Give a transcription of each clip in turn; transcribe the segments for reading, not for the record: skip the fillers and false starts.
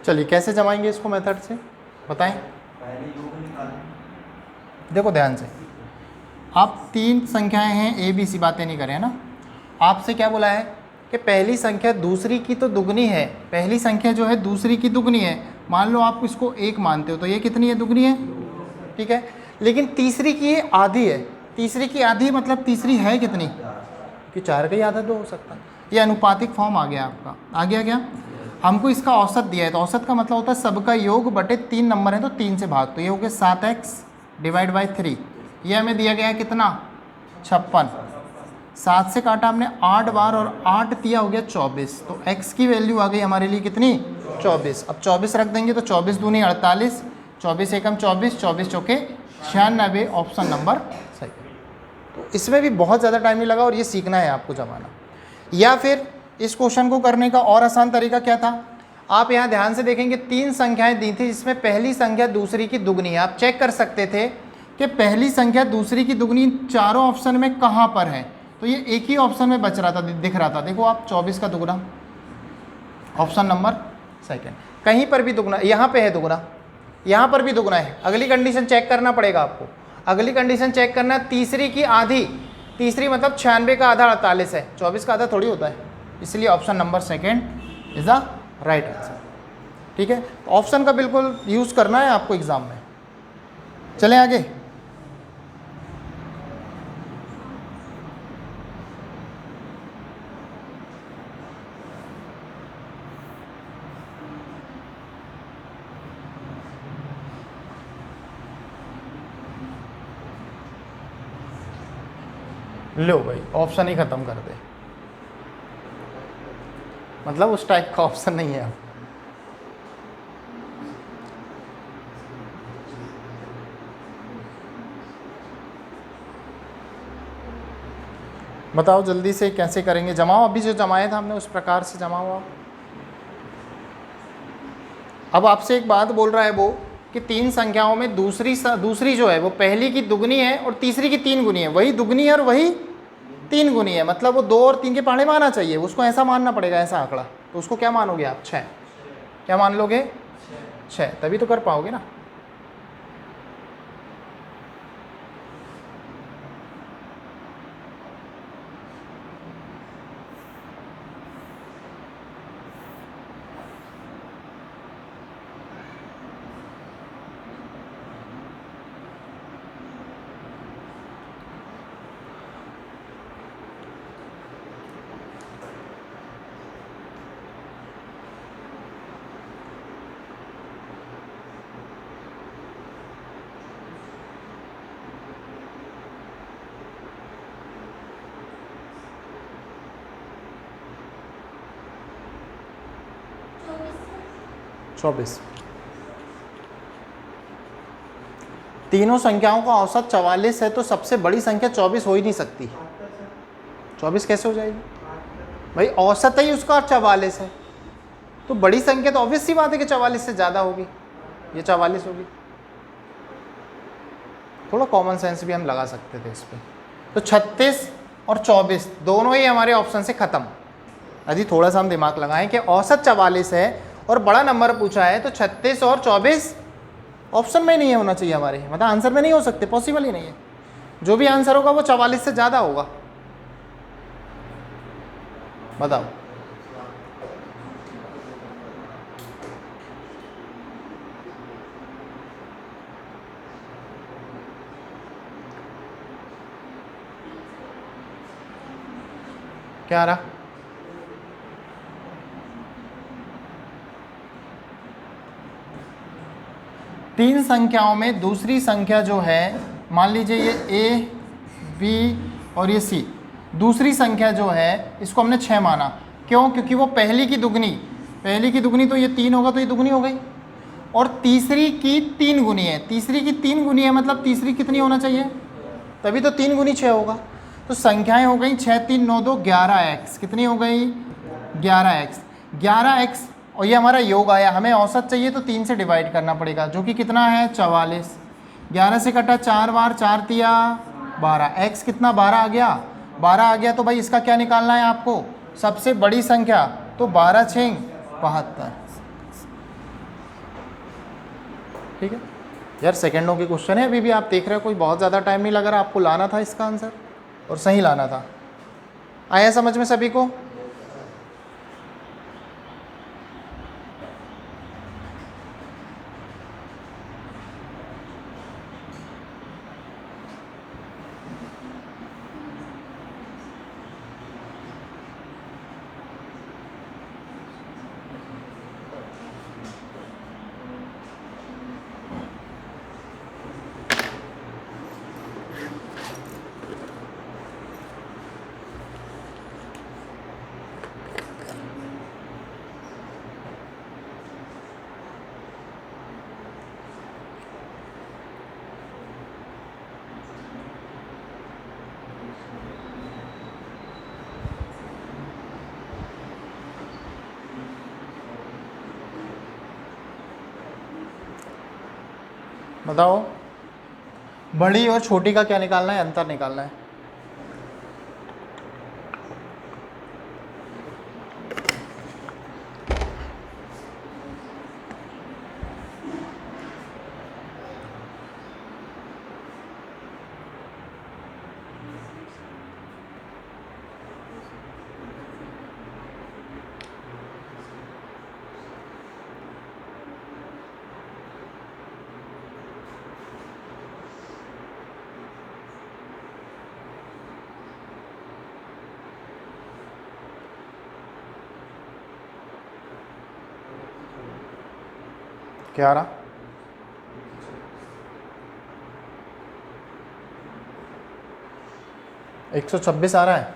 चलिए कैसे जमाएंगे इसको मेथड से बताएं। देखो ध्यान से, आप 3 संख्याएं हैं ए बी सी, बातें नहीं करें है ना। आपसे क्या बोला है कि पहली संख्या दूसरी की तो दुगनी है, पहली संख्या जो है दूसरी की दुगनी है। मान लो आप इसको 1 मानते हो तो ये कितनी है, दुगनी है, ठीक है। लेकिन तीसरी की ये आधी है, तीसरी की आधी मतलब तीसरी है कितनी, कि 4 का ही आधा तो हो सकता है। ये अनुपातिक फॉर्म आ गया आपका, आ गया क्या। हमको इसका औसत दिया है, तो औसत का मतलब होता है सबका योग बटे 3 नंबर है तो 3 से भाग, तो ये हो गया 7x डिवाइड बाई 3। ये हमें दिया गया है कितना, 56। 7 से काटा हमने 8 बार और 8 दिया हो गया 24, तो x की वैल्यू आ गई हमारे लिए कितनी, 24। अब 24 रख देंगे तो 24 दूनी 48, 24 एकम 24, 24 चौके 96, ऑप्शन नंबर सही। तो इसमें भी बहुत ज़्यादा टाइम नहीं लगा और ये सीखना है आपको जमाना। या फिर इस क्वेश्चन को करने का और आसान तरीका क्या था, आप यहाँ ध्यान से देखेंगे 3 संख्याएं दी थी जिसमें पहली संख्या दूसरी की दुगनी है। आप चेक कर सकते थे कि पहली संख्या दूसरी की दुगनी चारों ऑप्शन में कहाँ पर है, तो ये एक ही ऑप्शन में बच रहा था, दिख रहा था। देखो आप 24 का दुगना, ऑप्शन नंबर सेकेंड। कहीं पर भी दुगना, यहाँ पे है दुगना, यहाँ पर भी दुगना है। अगली कंडीशन चेक करना पड़ेगा आपको, अगली कंडीशन चेक करना है तीसरी की आधी, तीसरी मतलब 96 का आधा 48 है, 24 का आधा थोड़ी होता है, इसलिए option number second is the right answer. ठीक है, ऑप्शन का बिल्कुल यूज़ करना है आपको एग्जाम में। चलें आगे। लो भाई, ऑप्शन ही खत्म कर दे, मतलब उस टाइप का ऑप्शन नहीं है। बताओ जल्दी से कैसे करेंगे, जमाओ। अभी जो जमाया था हमने उस प्रकार से जमाओ आप। अब आपसे एक बात बोल रहा है वो कि 3 संख्याओं में दूसरी जो है वो पहली की दुगनी है और तीसरी की 3 गुनी है, वही दुगनी है और वही 3 गुनी है, मतलब वो 2 और 3 के पहाड़े माना चाहिए, उसको ऐसा मानना पड़ेगा, ऐसा आंकड़ा। तो उसको क्या मानोगे आप, 6। क्या मान लोगे, 6, तभी तो कर पाओगे ना। चौबीस। तीनों संख्याओं का औसत 44 है तो सबसे बड़ी संख्या 24 हो ही नहीं सकती। 24 कैसे हो जाएगी भाई, औसत ही उसका 44 है, तो बड़ी संख्या तो ऑब्वियस सी बात है कि 44 से ज़्यादा होगी, ये 44 होगी। थोड़ा कॉमन सेंस भी हम लगा सकते थे इस पर। तो 36 और 24 दोनों ही हमारे ऑप्शन से ख़त्म। अभी थोड़ा सा हम दिमाग लगाएं कि औसत 44 है और बड़ा नंबर पूछा है, तो 36 और 24 ऑप्शन में ही नहीं होना चाहिए हमारे, मतलब आंसर में नहीं हो सकते, पॉसिबल ही नहीं है। जो भी आंसर होगा वो 44 से ज़्यादा होगा। बताओ। क्या आ रहा, तीन संख्याओं में दूसरी संख्या जो है, मान लीजिए ये ए बी और ये सी, दूसरी संख्या जो है इसको हमने 6 माना। क्यों, क्योंकि वो पहली की दुगनी तो ये 3 होगा, तो ये दुगनी हो गई, और तीसरी की 3 गुनी है, तीसरी की 3 गुनी है मतलब तीसरी कितनी होना चाहिए, तभी तो 3 गुनी 6 होगा। तो संख्याएं हो गई 6 3 9 2 11x, कितनी हो गई 11x, और ये हमारा योग आया। हमें औसत चाहिए तो 3 से डिवाइड करना पड़ेगा, जो कि कितना है 44। 11 से कटा 4 बार, 4 तिया 12, x कितना 12 आ गया, 12 आ गया। तो भाई इसका क्या निकालना है आपको, सबसे बड़ी संख्या, तो 12 6 72। ठीक है यार, सेकंडों के क्वेश्चन है, अभी भी आप देख रहे हो, कोई बहुत ज़्यादा टाइम नहीं लग रहा, आपको लाना था इसका आंसर और सही लाना था। आया समझ में सभी को? बताओ, बड़ी और छोटी का क्या निकालना है, अंतर निकालना है। क्या आ रहा? एक 126 आ रहा है।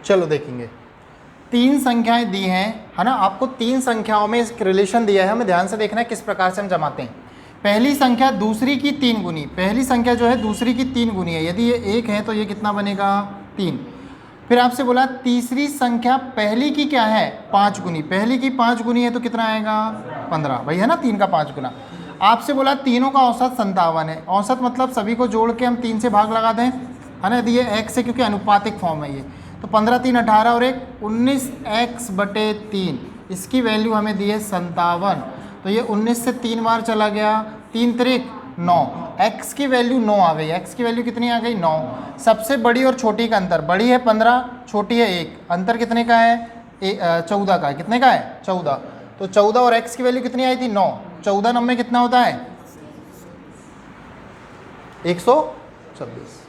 चलो देखेंगे, 3 संख्याएं दी हैं, है ना, आपको 3 संख्याओं में एक रिलेशन दिया है, हमें ध्यान से देखना है किस प्रकार से हम जमाते हैं। पहली संख्या दूसरी की 3 गुनी, पहली संख्या जो है दूसरी की 3 गुनी है, यदि ये 1 है तो ये कितना बनेगा 3। फिर आपसे बोला तीसरी संख्या पहली की क्या है 5 गुनी, पहली की 5 गुनी है तो कितना आएगा 15, वही है ना 3 का 5 गुना। आपसे बोला तीनों का औसत 57 है, औसत मतलब सभी को जोड़ के हम 3 से भाग लगा दें, है ना, यदि ये x से, क्योंकि अनुपातिक फॉर्म है ये, तो 15 3 18 और 1 19x/3, इसकी वैल्यू हमें दी है 57, तो ये 19 से 3 बार चला गया, 3 त्रिक 9, x की वैल्यू 9 आ गई, x की वैल्यू कितनी आ गई 9। सबसे बड़ी और छोटी का अंतर, बड़ी है 15, छोटी है 1, अंतर कितने का है 14 का है, कितने का है 14, तो 14 और x की वैल्यू कितनी आई थी 9, 14 9 में कितना होता है 126,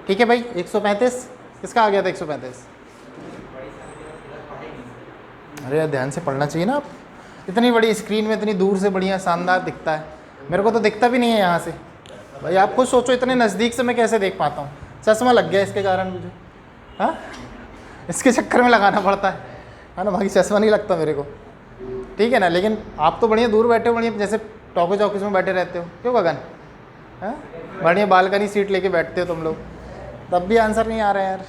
ठीक है भाई 135, किसका आ गया था 135? अरे यार ध्यान से पढ़ना चाहिए ना, आप इतनी बड़ी स्क्रीन में इतनी दूर से बढ़िया शानदार दिखता है, मेरे को तो दिखता भी नहीं है यहाँ से भाई, आप खुद सोचो इतने नज़दीक से मैं कैसे देख पाता हूँ, चश्मा लग गया इसके कारण मुझे, हाँ इसके चक्कर में लगाना पड़ता है ना, बाकी चश्मा नहीं लगता मेरे को, ठीक है ना। लेकिन आप तो बढ़िया दूर बैठे हो, बढ़िया जैसे टॉकीज ऑफिस में बैठे रहते हो, क्यों गगन, हाँ बढ़िया बालकनी सीट लेके बैठते हो तुम लोग, तब भी आंसर नहीं आ रहा है यार।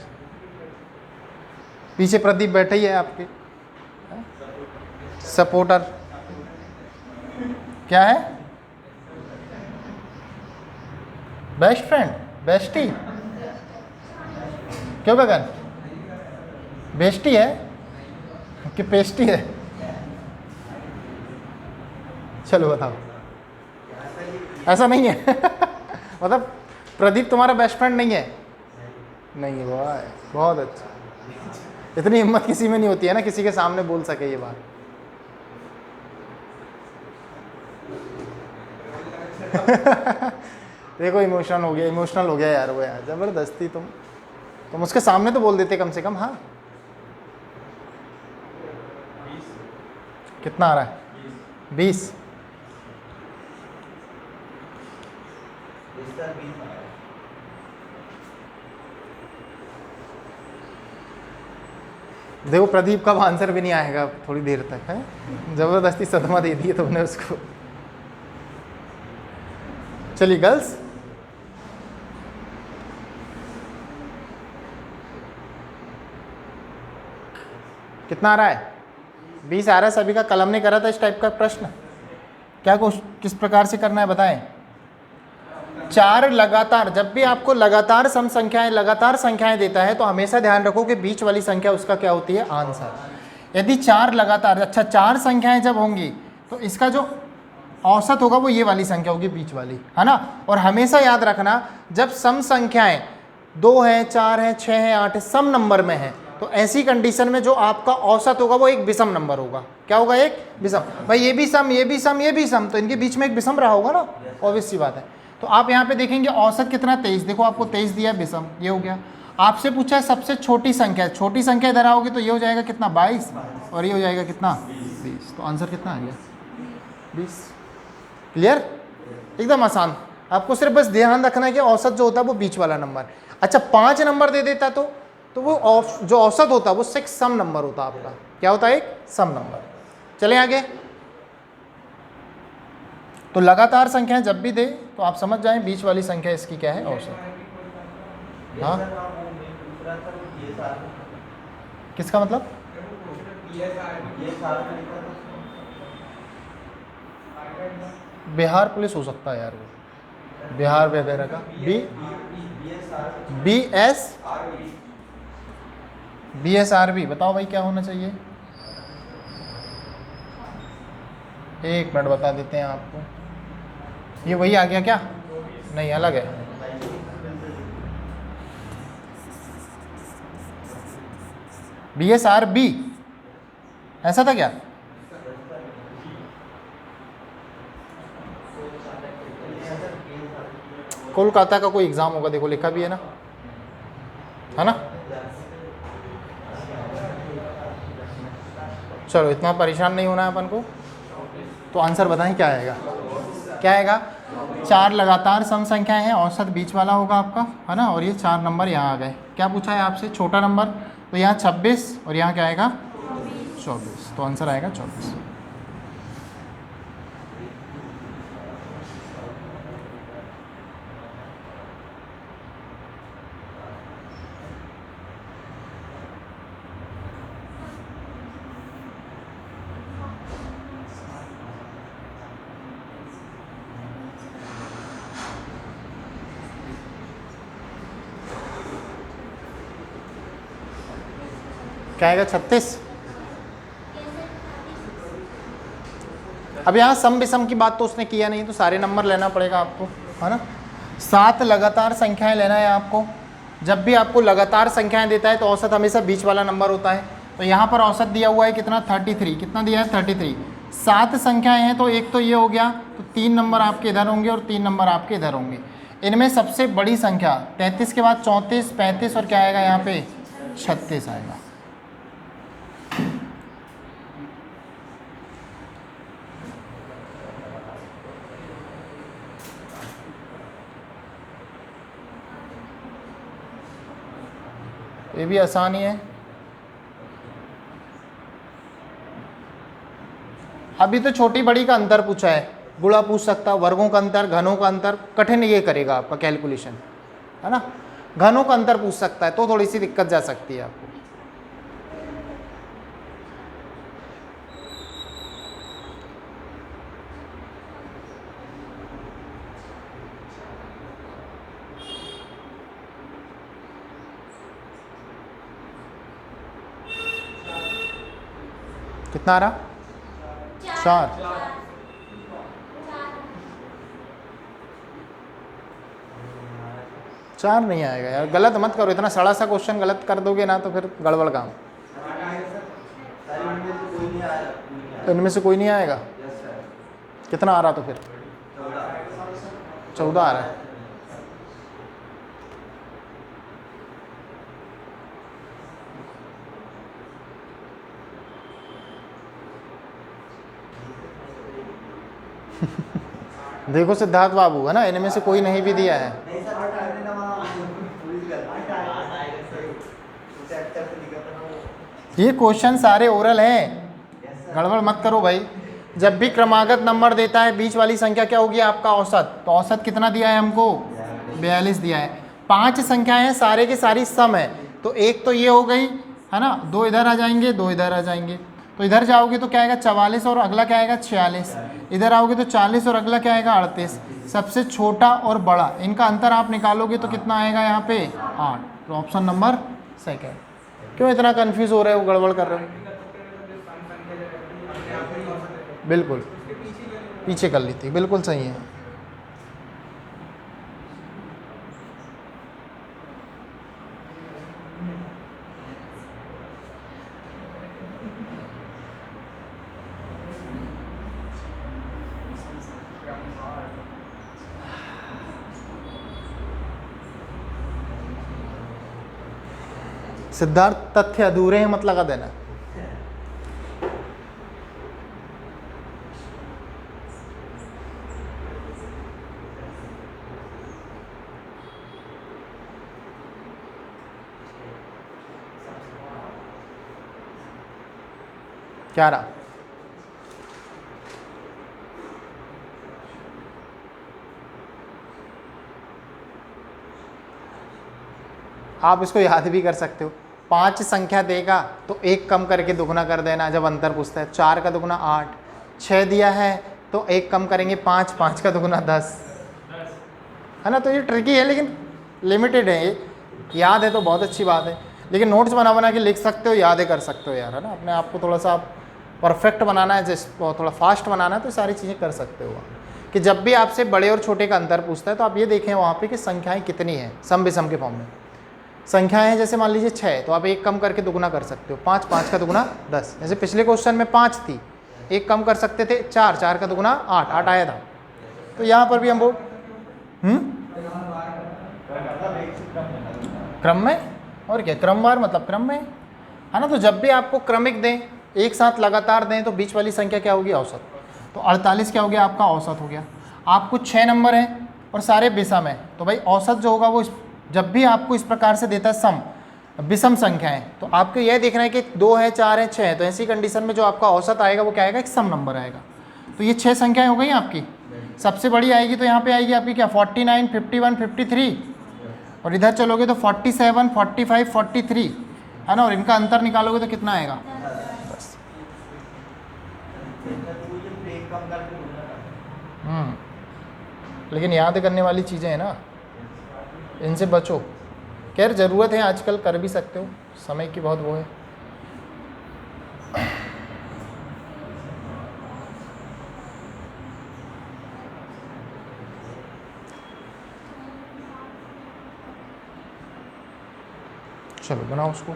पीछे प्रदीप बैठे ही है आपके, सपोर्टर, क्या है बेस्ट फ्रेंड, बेस्टी, क्यों गगन बेस्टी है कि पेस्टी है? चलो बताओ, ऐसा नहीं है मतलब प्रदीप तुम्हारा बेस्ट फ्रेंड नहीं है? नहीं है, वाह बहुत अच्छा, इतनी हिम्मत किसी में नहीं होती है ना किसी के सामने बोल सके ये बात। देखो इमोशनल हो गया यार वो, यार ज़बरदस्ती तुम उसके सामने तो बोल देते कम से कम। हाँ कितना आ रहा है 20, देखो प्रदीप का आंसर भी नहीं आएगा थोड़ी देर तक, है ज़बरदस्ती सदमा दे दी है तुमने उसको। चलिए गर्ल्स, कितना आ रहा है 20 आ रहा है सभी का। कलम ने करा था इस टाइप का प्रश्न, क्या किस प्रकार से करना है बताएं। चार लगातार, जब भी आपको लगातार सम संख्याएं लगातार संख्याएं देता है तो हमेशा ध्यान रखो कि बीच वाली संख्या उसका क्या होती है, आंसर। यदि चार लगातार, अच्छा चार संख्याएं जब होंगी तो इसका जो औसत होगा वो ये वाली संख्या होगी, बीच वाली, है ना। और हमेशा याद रखना जब सम संख्याएं 2 है, 4 है, 6 है, 8 है, सम नंबर में है, तो ऐसी कंडीशन में जो आपका औसत होगा वो एक विषम नंबर होगा। क्या होगा, एक विषम। भाई ये भी सम, ये भी सम, ये भी सम, तो इनके बीच में एक विषम रहा होगा ना, ऑब्वियस सी बात है। तो आप यहाँ पे देखेंगे औसत कितना, 23, देखो आपको 23 दिया, विषम, ये हो गया। आपसे पूछा है सबसे छोटी संख्या, छोटी संख्या इधर आओगी तो ये हो जाएगा कितना, 22, और ये हो जाएगा कितना, 20। तो आंसर कितना आ गया, 20। क्लियर, एकदम आसान। आपको सिर्फ बस ध्यान रखना है कि औसत जो होता है वो बीच वाला नंबर। अच्छा 5 नंबर दे देता तो वो जो औसत होता है वो 6 सम नंबर होता है आपका। क्या होता है, एक सम नंबर। चलें आगे। तो लगातार संख्याएं जब भी दे तो आप समझ जाएं बीच वाली संख्या इसकी क्या है, औसत। हाँ, किसका मतलब, बिहार पुलिस हो सकता है यार, वो बिहार वगैरह का, BSRB। बताओ भाई क्या होना चाहिए, एक मिनट बता देते हैं आपको। ये वही आ गया क्या, नहीं अलग है। BSRB ऐसा था क्या, कोलकाता का कोई एग्जाम होगा, देखो लिखा भी है ना। चलो इतना परेशान नहीं होना है अपन को। तो आंसर बताएं क्या आएगा, क्या आएगा, 4 लगातार सम संख्याएं हैं, औसत बीच वाला होगा आपका, है ना। और ये 4 नंबर यहाँ आ गए। क्या पूछा है आपसे, छोटा नंबर, तो यहाँ 26 और यहाँ क्या आएगा, 24। तो आंसर आएगा 24। क्या आएगा, 36। अब यहाँ सम विषम की बात तो उसने किया नहीं, तो सारे नंबर लेना पड़ेगा आपको, है ना। 7 लगातार संख्याएं लेना है आपको। जब भी आपको लगातार संख्याएं देता है तो औसत हमेशा बीच वाला नंबर होता है। तो यहाँ पर औसत दिया हुआ है कितना, 33। कितना दिया है, 33। 7 संख्याएं हैं तो एक तो ये हो गया, तो 3 नंबर आपके इधर होंगे और 3 नंबर आपके इधर होंगे। इनमें सबसे बड़ी संख्या 33 के बाद 34, 35 और क्या आएगा यहाँ पे, 36 आएगा। ये भी आसान ही है। अभी तो छोटी बड़ी का अंतर पूछा है, गुणा पूछ सकता, वर्गों का अंतर, घनों का अंतर, कठिन ये करेगा आपका कैलकुलेशन, है ना। घनों का अंतर पूछ सकता है तो थोड़ी सी दिक्कत जा सकती है आपको। कितना आ रहा, 4। चार नहीं आएगा यार, गलत मत करो, इतना सड़ा सा क्वेश्चन गलत कर दोगे ना तो फिर गड़बड़ काम। इनमें से कोई नहीं आएगा, कितना आ रहा तो फिर, 14 आ रहा है। देखो सिद्धार्थ बाबू, है ना, इनमें से कोई नहीं भी दिया है। ये क्वेश्चन सारे ओरल हैं, गड़बड़ मत करो भाई। जब भी क्रमागत नंबर देता है बीच वाली संख्या क्या होगी, आपका औसत। तो औसत कितना दिया है हमको, 42 दिया है। 5 संख्याएं हैं, सारे के सारी सम है, तो एक तो ये हो गई, है ना, 2 इधर आ जाएंगे, 2 इधर आ जाएंगे। तो इधर जाओगे तो क्या आएगा, 44 और अगला क्या आएगा, 46। इधर आओगे तो 40 और अगला क्या आएगा 38। सबसे छोटा और बड़ा इनका अंतर आप निकालोगे तो कितना आएगा यहाँ पे 8। तो ऑप्शन नंबर सेकेंड। क्यों इतना कंफ्यूज हो रहे हो, गड़बड़ कर रहे हो? बिल्कुल पीछे कर ली थी, बिल्कुल सही है। सिद्धार्थ तथ्य अधूरे हैं मत लगा देना। क्या रहा? आप इसको याद भी कर सकते हो। 5 संख्या देगा तो 1 कम करके दुगना कर देना जब अंतर पूछता है। 4 का दुगना 8, 6 दिया है तो 1 कम करेंगे 5, 5 का दुगना 10, है ना। तो ये ट्रिकी है लेकिन लिमिटेड है। ये याद है तो बहुत अच्छी बात है, लेकिन नोट्स बना बना के लिख सकते हो, यादें कर सकते हो यार, है ना। अपने आप को थोड़ा सा परफेक्ट बनाना है, जैसे थोड़ा फास्ट बनाना है तो सारी चीज़ें कर सकते हो कि जब भी आपसे बड़े और छोटे का अंतर पूछता है तो आप ये देखें वहाँ पे कि संख्याएं कितनी हैं सम विषम के फॉर्म में। संख्याएं हैं जैसे मान लीजिए 6 तो आप 1 कम करके दुगना कर सकते हो। 5, 5 का दुगना 10। जैसे पिछले क्वेश्चन में 5 थी, 1 कम कर सकते थे 4, 4 का दुगना 8, 8 आया था। तो यहाँ पर भी हम वो क्रम में, और क्या क्रमवार मतलब क्रम में, है ना। तो जब भी आपको क्रमिक दें, एक साथ लगातार दें तो बीच वाली संख्या क्या होगी औसत। तो 48 क्या हो गया आपका औसत हो गया। आपको 6 नंबर हैं और सारे विषम हैं तो भाई औसत जो होगा वो जब भी आपको इस प्रकार से देता है सम विषम संख्याएं तो आपको यह देखना है कि 2 है 4 है 6 है, तो ऐसी कंडीशन में जो आपका औसत आएगा वो क्या आएगा, एक सम नंबर आएगा। तो ये 6 संख्याएं हो गई आपकी। सबसे बड़ी आएगी तो यहाँ पे आएगी आपकी क्या 49, 51, 53, और इधर चलोगे तो 47, 45, 43, है ना। और इनका अंतर निकालोगे तो कितना आएगा 10। लेकिन याद करने वाली चीज़ें हैं ना, इनसे बचो। खैर ज़रूरत है आजकल, कर भी सकते हो, समय की बहुत वो है। चलो बनाओ उसको।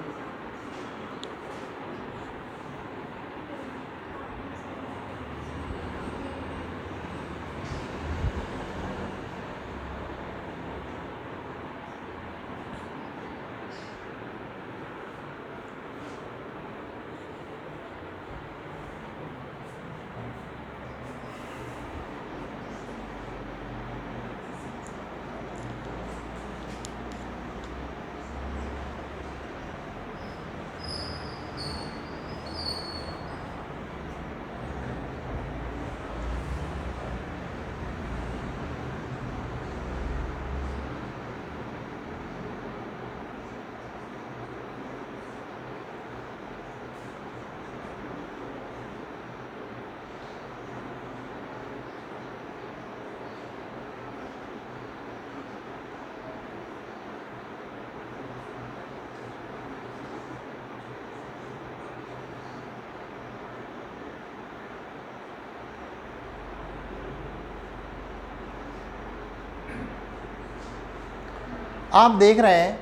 आप देख रहे हैं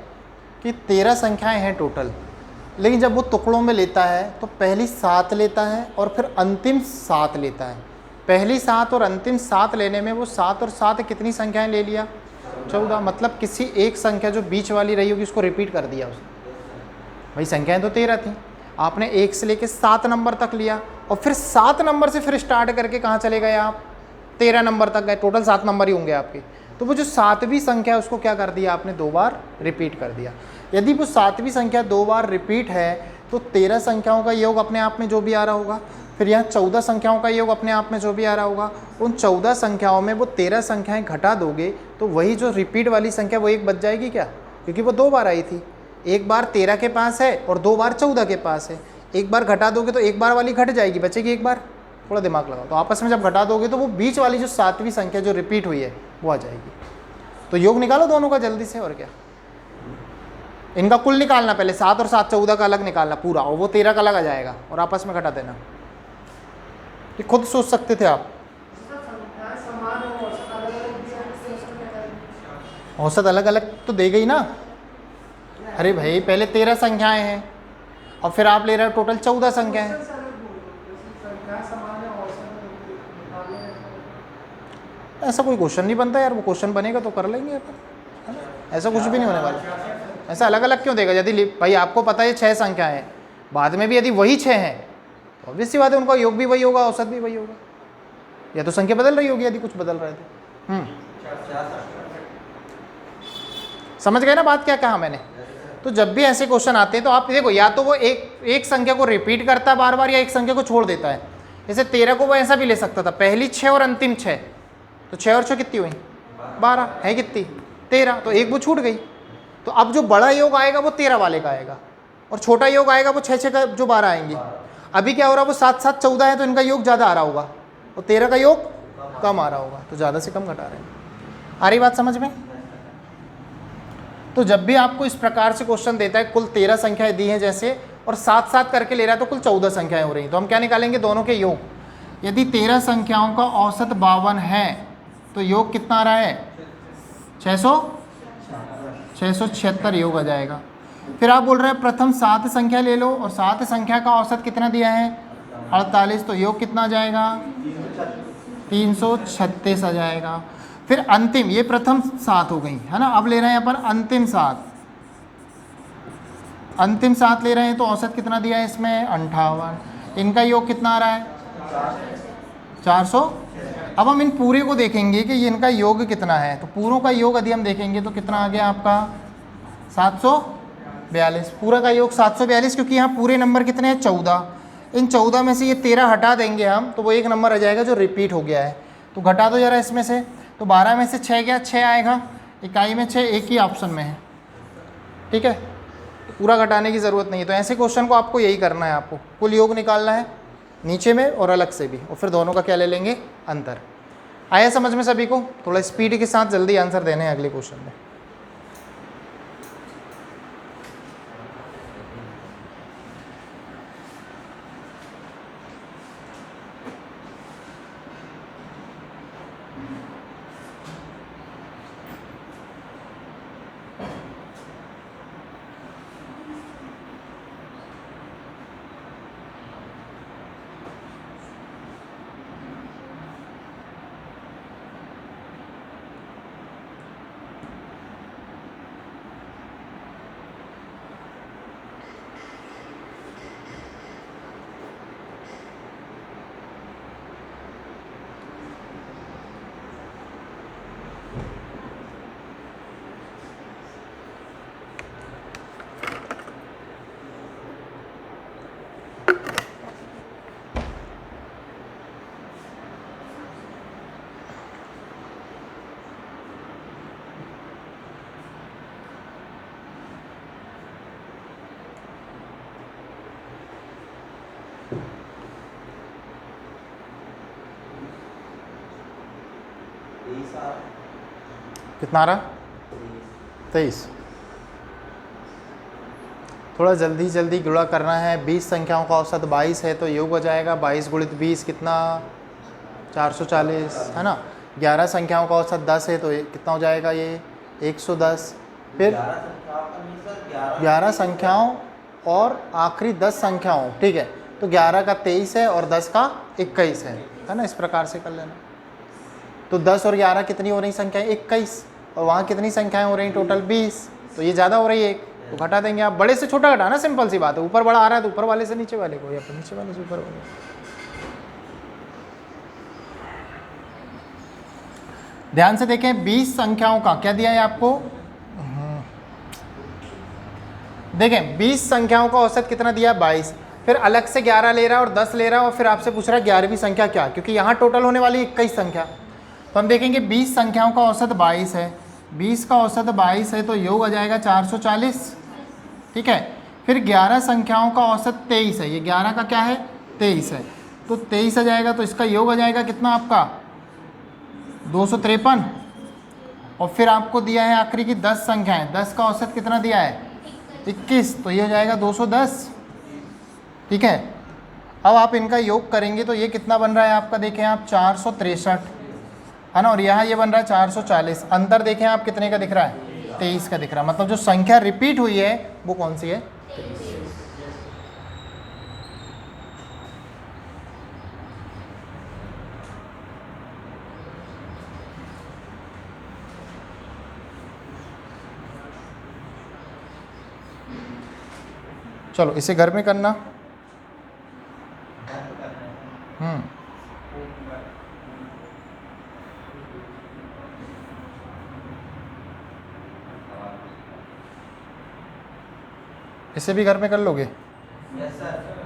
कि 13 संख्याएं हैं टोटल, लेकिन जब वो टुकड़ों में लेता है तो पहली 7 लेता है और फिर अंतिम 7 लेता है। पहली 7 और अंतिम 7 लेने में वो 7 और 7 कितनी संख्याएं ले लिया 14। मतलब किसी एक संख्या जो बीच वाली रही होगी उसको रिपीट कर दिया उसने। भाई संख्याएं तो 13 थी, आपने 1 से लेके 7 नंबर तक लिया और फिर 7 नंबर से फिर स्टार्ट करके कहाँ चले गए आप 13 नंबर तक गए। टोटल 7 नंबर ही होंगे आपके। तो वो जो 7वीं संख्या है उसको क्या कर दिया आपने 2 बार रिपीट कर दिया। यदि वो 7वीं संख्या 2 बार रिपीट है तो 13 संख्याओं का योग अपने आप में जो भी आ रहा होगा, फिर यहाँ 14 संख्याओं का योग अपने आप में जो भी आ रहा होगा, उन 14 संख्याओं में वो 13 संख्याएं घटा दोगे तो वही जो रिपीट वाली संख्या वो 1 बच जाएगी क्या, क्योंकि वो 2 बार आई थी। एक बार 13 के पास है और 2 बार 14 के पास है। एक बार घटा दोगे तो एक बार वाली घट जाएगी, बचेगी एक बार। थोड़ा दिमाग लगाओ। तो आपस में जब घटा दोगे तो वो बीच वाली जो 7वीं संख्या जो रिपीट हुई है वो आ जाएगी। तो योग निकालो दोनों का जल्दी से, और क्या। इनका कुल निकालना पहले, 7 और 7 14 का अलग निकालना पूरा, और वो 13 का अलग आ जाएगा, और आपस में घटा देना। ये खुद सोच सकते थे आप। औसत अलग अलग तो दे गई ना। अरे भाई पहले 13 संख्याएं हैं और फिर आप ले रहे हो टोटल 14 संख्याएं। ऐसा कोई क्वेश्चन नहीं बनता यार, वो क्वेश्चन बनेगा तो कर लेंगे अपन, है ना? ऐसा कुछ भी नहीं होने वाला। ऐसा अलग अलग क्यों देगा? यदि भाई आपको पता है 6 संख्याएं हैं, बाद में भी यदि वही 6 हैं तो ऑब्वियस सी बात है उनका योग भी वही होगा, औसत भी वही होगा। या तो संख्या बदल रही होगी यदि कुछ बदल रहे थे। समझ गए ना बात क्या कहा मैंने? तो जब भी ऐसे क्वेश्चन आते हैं तो आप देखो, या तो वो एक संख्या को रिपीट करता है बार बार, या एक संख्या को छोड़ देता है। जैसे 13 को वो ऐसा भी ले सकता था, पहली 6 और अंतिम 6, तो 6 और 6 कितनी हुई? 12 है कितनी? 13, तो एक वो छूट गई। तो अब जो बड़ा योग आएगा वो 13 वाले का आएगा, और छोटा योग आएगा वो 6 का जो 12 आएंगे। अभी क्या हो रहा है, वो 7 7 14 है तो इनका योग ज़्यादा आ रहा होगा, और 13 का योग कम आ रहा होगा, तो ज़्यादा से कम घटा रहे हैं। आ रही बात समझ में? तो जब भी आपको इस प्रकार से क्वेश्चन देता है, कुल 13 संख्याएं दी हैं जैसे, और 7 7 करके ले रहा है तो कुल 14 संख्याएं हो रही हैं, तो हम क्या निकालेंगे? दोनों के योग। यदि 13 संख्याओं का औसत 52 है तो योग कितना आ रहा है? 676 योग आ जाएगा। फिर आप बोल रहे हैं प्रथम 7 संख्या ले लो, और 7 संख्या का औसत कितना दिया है? 48, तो योग कितना आ जाएगा? 336 आ जाएगा। फिर अंतिम, ये प्रथम 7 हो गई है ना, अब ले रहे हैं यहाँ पर अंतिम 7। अंतिम 7 ले रहे हैं तो औसत कितना दिया है इसमें? 58। इनका योग कितना आ रहा है? 400। अब हम इन पूरे को देखेंगे कि इनका योग कितना है। तो पूरों का योग यदि हम देखेंगे तो कितना आ गया आपका? 742। पूरा का योग 742, क्योंकि यहाँ पूरे नंबर कितने हैं? 14। इन 14 में से ये 13 हटा देंगे हम, तो वो एक नंबर आ जाएगा जो रिपीट हो गया है। तो घटा दो जरा इसमें से, तो 12 में से 6 गया, 6 आएगा। इकाई में 6 एक ही ऑप्शन में है, ठीक है। पूरा घटाने की ज़रूरत नहीं है। तो ऐसे क्वेश्चन को आपको यही करना है, आपको कुल योग निकालना है नीचे में और अलग से भी, और फिर दोनों का क्या ले लेंगे? अंतर। आया समझ में सभी को? थोड़ा स्पीड के साथ जल्दी आंसर देने हैं अगले क्वेश्चन में। कितना आ रहा? 23। थोड़ा जल्दी जल्दी गुणा करना है। 20 संख्याओं का औसत 22 है तो योग हो जाएगा 22 गुणित 20 कितना? 440, है ना। 11 संख्याओं का औसत 10 है तो कितना हो जाएगा? ये 110। फिर 11 संख्याओं और आखिरी 10 संख्याओं, ठीक है। तो 11 का 23 है और 10 का 21 है ना। इस प्रकार से कर लेना। तो 10 और 11 कितनी हो रही संख्याएं? 21। और वहाँ कितनी संख्याएं हो रही? टोटल 20। तो ये ज़्यादा हो रही है, तो घटा देंगे आप। बड़े से छोटा घटाना, सिंपल सी बात है। ऊपर बड़ा आ रहा है तो ऊपर वाले से नीचे वाले को, या फिर नीचे वाले से ऊपर वाले। ध्यान से देखें, 20 संख्याओं का क्या दिया है आपको? देखें 20 संख्याओं का औसत कितना दिया? 22। फिर अलग से 11 ले रहा है और 10 ले रहा है, और फिर आपसे पूछ रहा है 11वीं संख्या क्या, क्योंकि यहाँ टोटल होने वाली 21 संख्या। तो हम देखेंगे 20 संख्याओं का औसत 22 है। 20 का औसत 22 है तो योग आ जाएगा 440, ठीक है। फिर 11 संख्याओं का औसत 23 है। ये 11 का क्या है? 23 है। तो 23 आ जाएगा, तो इसका योग आ जाएगा कितना आपका 253। और फिर आपको दिया है आखिरी की 10 संख्याएं, 10 का औसत कितना दिया है 21, तो ये हो जाएगा 210। ठीक है, अब आप इनका योग करेंगे तो ये कितना बन रहा है आपका, देखें आप 463 है ना, और यहाँ ये बन रहा है 440। अंतर देखें आप कितने का दिख रहा है 23 का दिख रहा है। मतलब जो संख्या रिपीट हुई है वो कौन सी है, चलो इसे घर में करना। इसे भी घर में कर लोगे? Yes sir.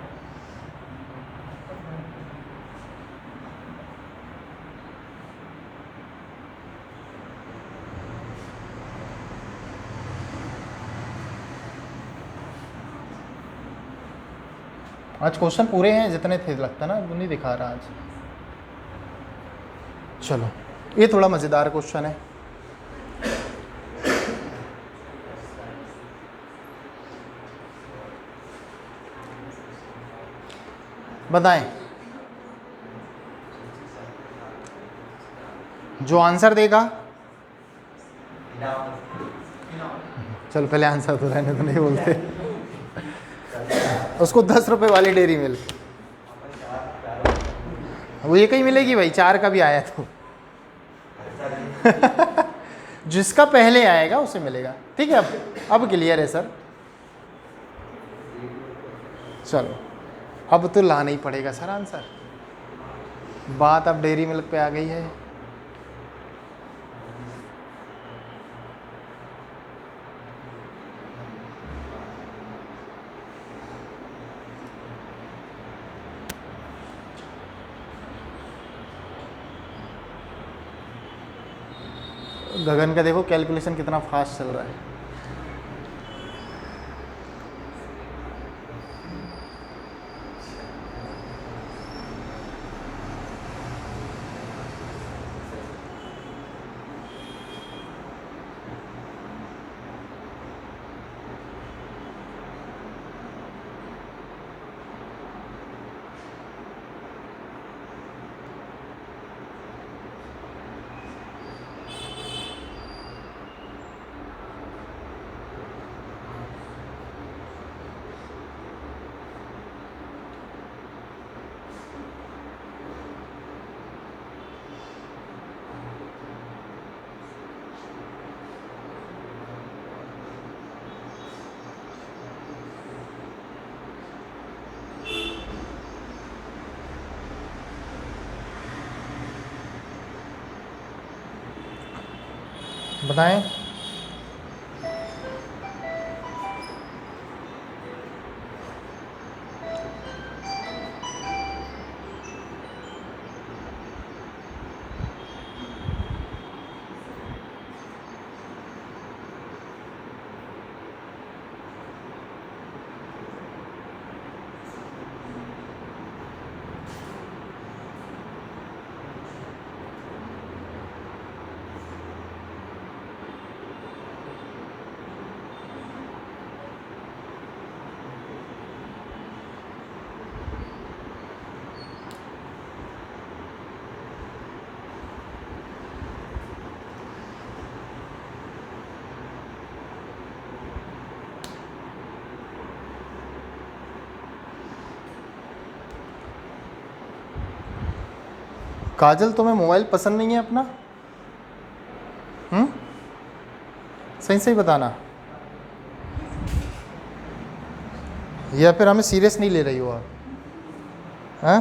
आज क्वेश्चन पूरे हैं जितने थे, लगता ना वो नहीं दिखा रहा आज। चलो ये थोड़ा मज़ेदार क्वेश्चन है। बताएं, जो आंसर देगा, चलो पहले आंसर तो रहने तो नहीं बोलते, उसको 10 रुपए वाली डेयरी मिल्क, वो एक ही मिलेगी भाई, 4 का भी आया तो जिसका पहले आएगा उसे मिलेगा। ठीक है, अब क्लियर है सर। चलो अब तो लाना ही पड़ेगा सर आंसर, बात अब डेयरी मिल्क पे आ गई है। गगन का देखो कैलकुलेशन कितना फास्ट चल रहा है। बताएं, काजल तुम्हें मोबाइल पसंद नहीं है अपना? सही सही बताना, या फिर हमें सीरियस नहीं ले रही हो आप? हाँ,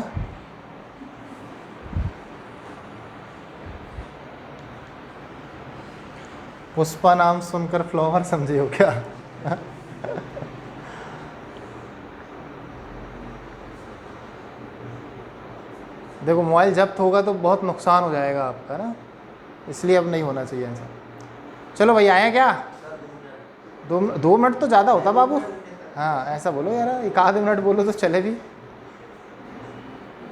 पुष्पा नाम सुनकर फ्लावर समझे हो क्या? देखो मोबाइल जब्त होगा तो बहुत नुकसान हो जाएगा आपका ना, इसलिए अब नहीं होना चाहिए ऐसा। चलो भाई आया क्या? 2 मिनट तो ज़्यादा होता बाबू। हाँ ऐसा बोलो यार, 1 आध मिनट बोलो तो चले भी।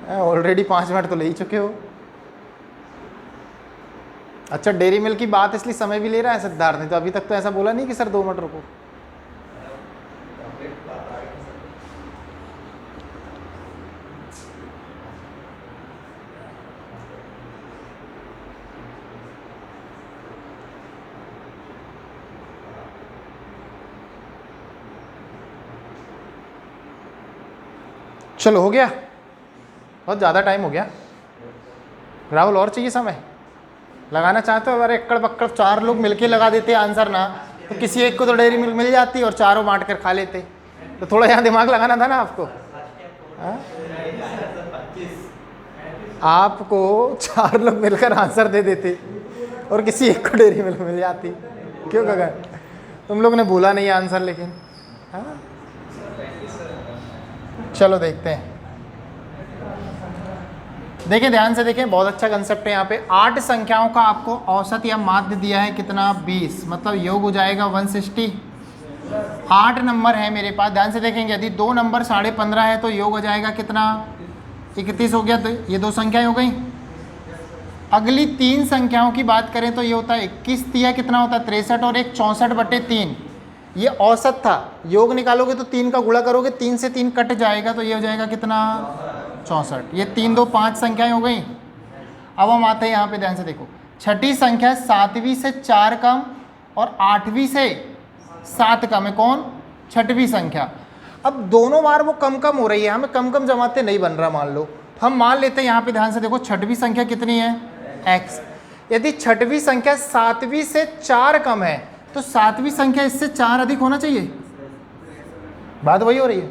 ऑलरेडी 5 मिनट तो ले ही चुके हो। अच्छा, डेयरी मिल्क की बात इसलिए समय भी ले रहा है सिद्धार्थ ने, तो अभी तक तो ऐसा बोला नहीं कि सर 2 मिनट रुको। चलो हो गया, बहुत ज़्यादा टाइम हो गया। राहुल और चाहिए समय लगाना चाहते हो? अगर एकड़ बक्कड़ 4 लोग मिलके लगा देते आंसर ना, तो किसी एक को तो डेयरी मिल्क मिल जाती और चारों बांट कर खा लेते। तो थोड़ा यहाँ दिमाग लगाना था ना आपको। आपको 4 लोग मिलकर आंसर दे देते और किसी एक को डेयरी मिल्क मिल जाती। क्यों गगन, तुम लोग ने बोला नहीं आंसर, लेकिन हाँ? चलो देखते हैं, देखिए ध्यान से देखें, बहुत अच्छा कंसेप्ट है यहाँ पे। 8 संख्याओं का आपको औसत या माध्य दिया है कितना, 20, मतलब योग हो जाएगा 160। 8 नंबर है मेरे पास, ध्यान से देखेंगे, यदि 2 नंबर 15.5 है तो योग हो जाएगा कितना, 31 हो गया। तो ये 2 संख्याएं हो गई। अगली 3 संख्याओं की बात करें तो ये होता है 21 दिया, कितना होता है 63, और एक 64/3। ये औसत था, योग निकालोगे तो 3 का गुणा करोगे, 3 से 3 कट जाएगा, तो ये हो जाएगा कितना, 64। ये 3 2 5 संख्याएं हो गई। अब हम आते हैं यहाँ पे, ध्यान से देखो, छठी संख्या 7वीं से 4 कम और 8वीं से 7 कम है। कौन? छठवीं संख्या। अब दोनों बार वो कम कम हो रही है, हमें कम कम जमाते नहीं बन रहा मान लो, तो हम मान लेते हैं यहाँ पे, ध्यान से देखो, छठवीं संख्या कितनी है, x। यदि छठवीं संख्या 7वीं से 4 कम है तो 7वीं संख्या इससे 4 अधिक होना चाहिए। बात वही हो रही है।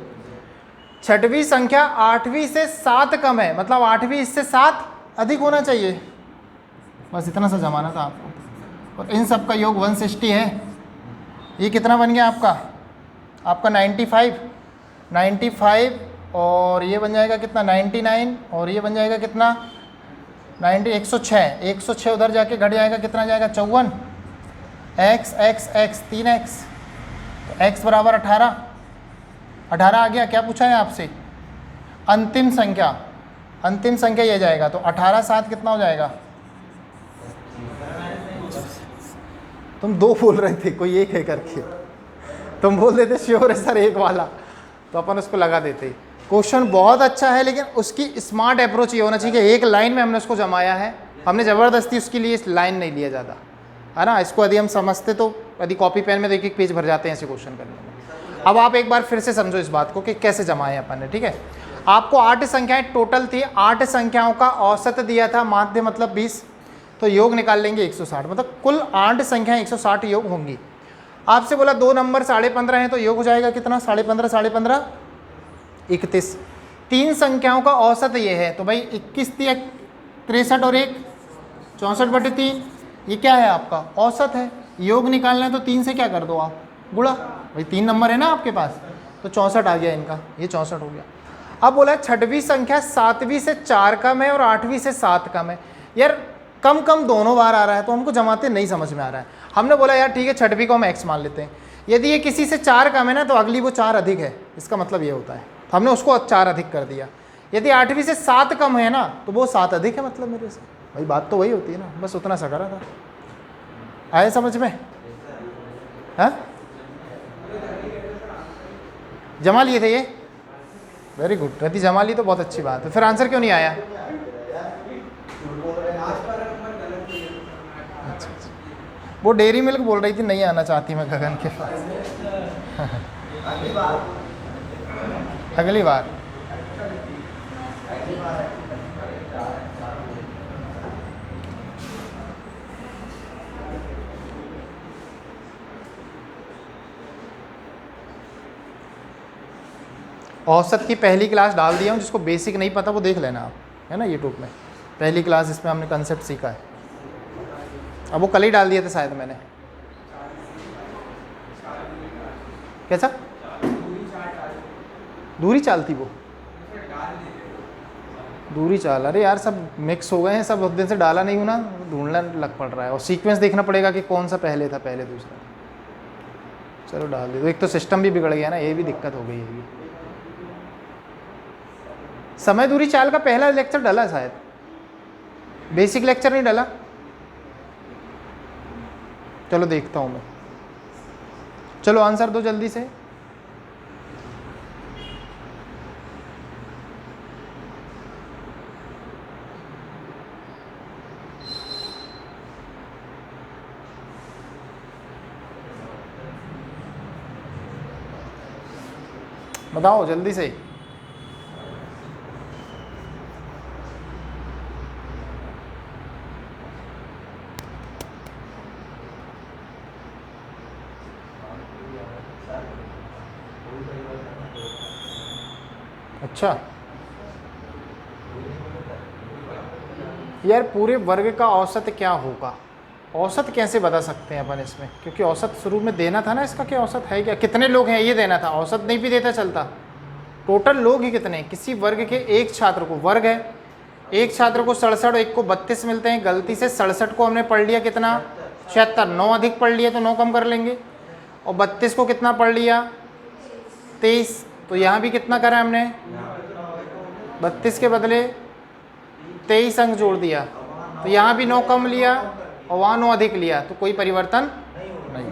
छठवीं संख्या 8वीं से 7 कम है, मतलब 8वीं इससे 7 अधिक होना चाहिए। बस इतना सा जमाना था आपको। और इन सब का योग 160 है। ये कितना बन गया आपका 95, और ये बन जाएगा कितना 99, और ये बन जाएगा कितना 106 उधर जाके घट जाएगा, कितना जाएगा 54। x 3x, तो x बराबर 18 आ गया। क्या पूछा है आपसे? अंतिम संख्या ये जाएगा, तो 18 7 कितना हो जाएगा? तुम 2 बोल रहे थे, कोई एक है करके, तुम बोल देते श्योर है सर एक वाला, तो अपन उसको लगा देते। क्वेश्चन बहुत अच्छा है, लेकिन उसकी स्मार्ट अप्रोच ये होना चाहिए कि एक लाइन में हमने उसको जमाया है, हमने ज़बरदस्ती उसके लिए इस लाइन नहीं लिया ज़्यादा, है ना। इसको यदि हम समझते तो यदि कॉपी पेन में तो एक पेज भर जाते हैं ऐसे क्वेश्चन करने में। अब आप एक बार फिर से समझो इस बात को कि कैसे जमाए अपन ने, ठीक है। आपको 8 संख्याएं टोटल थी, 8 संख्याओं का औसत दिया था, माध्य मतलब 20, तो योग निकाल लेंगे 160, मतलब कुल 8 संख्याएं 160 योग होंगी। आपसे बोला 2 नंबर 15.5 हैं, तो योग हो जाएगा कितना, 15.5 31। 3 संख्याओं का औसत ये है, तो भाई 21 दिया, 63 और 1 64/3, ये क्या है आपका औसत है। योग निकालना है तो 3 से क्या कर दो आप, गुणा, भाई 3 नंबर है ना आपके पास, तो 64 आ गया इनका, ये 64 हो गया। अब बोला छठवीं संख्या 7वीं से 4 कम है और 8वीं से 7 कम है। यार कम कम दोनों बार आ रहा है, तो हमको जमाते नहीं समझ में आ रहा है। हमने बोला यार ठीक है, छठवीं को हम x मान लेते हैं। यदि ये किसी से 4 कम है ना, तो अगली वो 4 अधिक है, इसका मतलब ये होता है, तो हमने उसको 4 अधिक कर दिया। यदि 8वीं से 7 कम है ना, तो वो 7 अधिक है, मतलब मेरे से, भाई बात तो वही होती है ना, बस उतना सा करा था। आए समझ में? हाँ, जमा लिए थे ये, वेरी गुड। यदि जमा ली तो बहुत अच्छी बात है। फिर आंसर क्यों नहीं आया? अच्छा, वो डेयरी मिल्क बोल रही थी नहीं आना चाहती मैं गगन के पास। अगली बार औसत की पहली क्लास डाल दिया हूँ, जिसको बेसिक नहीं पता वो देख लेना आप, है ना, यूट्यूब में पहली क्लास, इसमें हमने कंसेप्ट सीखा है। अब वो कल ही डाल दिए थे शायद मैंने। कैसा दूरी चाल थी वो? दूरी चाल, अरे यार सब मिक्स हो गए हैं, सब उस दिन से डाला नहीं हूँ ना, ढूंढना लग पड़ रहा है, और सीक्वेंस देखना पड़ेगा कि कौन सा पहले था, पहले दूसरा। चलो डाल दे, तो एक तो सिस्टम भी बिगड़ गया ना, ये भी दिक्कत हो गई है। समय दूरी चाल का पहला लेक्चर डाला शायद, बेसिक लेक्चर नहीं डाला। चलो देखता हूं मैं। चलो आंसर दो जल्दी से। बताओ जल्दी से। अच्छा यार, पूरे वर्ग का औसत क्या होगा? औसत कैसे बता सकते हैं अपन इसमें, क्योंकि औसत शुरू में देना था ना इसका, क्या औसत है क्या, कितने लोग हैं ये देना था, औसत नहीं भी देता चलता। टोटल लोग ही कितने, किसी वर्ग के एक छात्र को, वर्ग है एक छात्र को 67, एक को 32 मिलते हैं। गलती से 67 को हमने पढ़ लिया कितना, 76, 9 अधिक पढ़ लिया तो 9 कम कर लेंगे। और 32 को कितना पढ़ लिया, 23, तो यहाँ भी कितना करा हमने, 32 के बदले 23 अंक जोड़ दिया, तो यहाँ भी 9 कम लिया और वहाँ 9 अधिक लिया, तो कोई परिवर्तन नहीं।